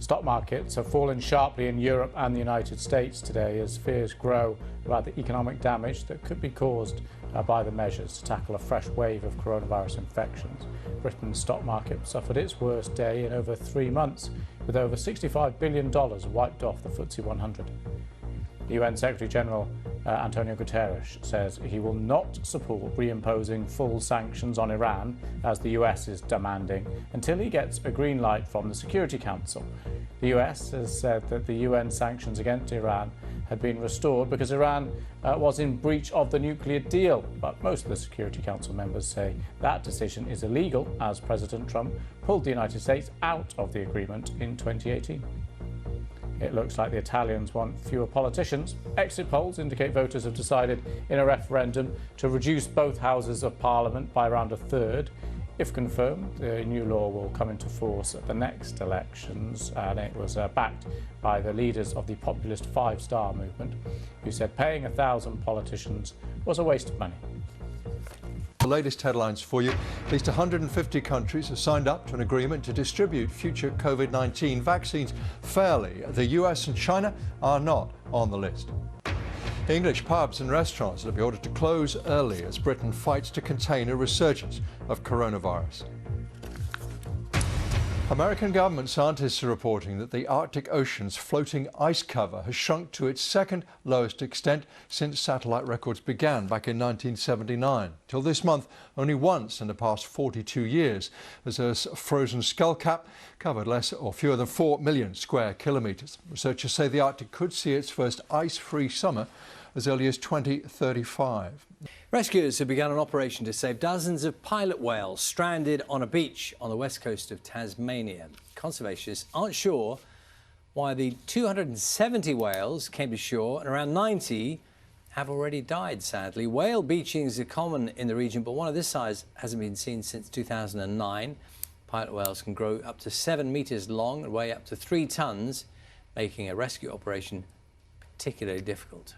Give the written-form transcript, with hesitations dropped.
Stock markets have fallen sharply in Europe and the United States today as fears grow about the economic damage that could be caused by the measures to tackle a fresh wave of coronavirus infections. Britain's stock market suffered its worst day in over 3 months, with over $65 billion wiped off the FTSE 100. The UN Secretary-General Antonio Guterres says he will not support reimposing full sanctions on Iran, as the US is demanding, until he gets a green light from the Security Council. The US has said that the UN sanctions against Iran had been restored because Iran was in breach of the nuclear deal. But most of the Security Council members say that decision is illegal, as President Trump pulled the United States out of the agreement in 2018. It looks like the Italians want fewer politicians. Exit polls indicate voters have decided in a referendum to reduce both houses of parliament by around a third. If confirmed, the new law will come into force at the next elections, and it was backed by the leaders of the populist Five Star movement, who said paying 1,000 politicians was a waste of money. The latest headlines for you. At least 150 countries have signed up to an agreement to distribute future Covid-19 vaccines fairly. The US and China are not on the list. English pubs and restaurants will be ordered to close early as Britain fights to contain a resurgence of coronavirus. American government scientists are reporting that the Arctic Ocean's floating ice cover has shrunk to its second lowest extent since satellite records began back in 1979. Till this month, only once in the past 42 years has a frozen skullcap covered less or fewer than 4 million square kilometres. Researchers say the Arctic could see its first ice-free summer as early as 2035. Rescuers have begun an operation to save dozens of pilot whales stranded on a beach on the west coast of Tasmania. Conservationists aren't sure why the 270 whales came to shore and around 90 have already died, sadly. Whale beachings are common in the region, but one of this size hasn't been seen since 2009. Pilot whales can grow up to 7 metres long and weigh up to 3 tonnes, making a rescue operation particularly difficult.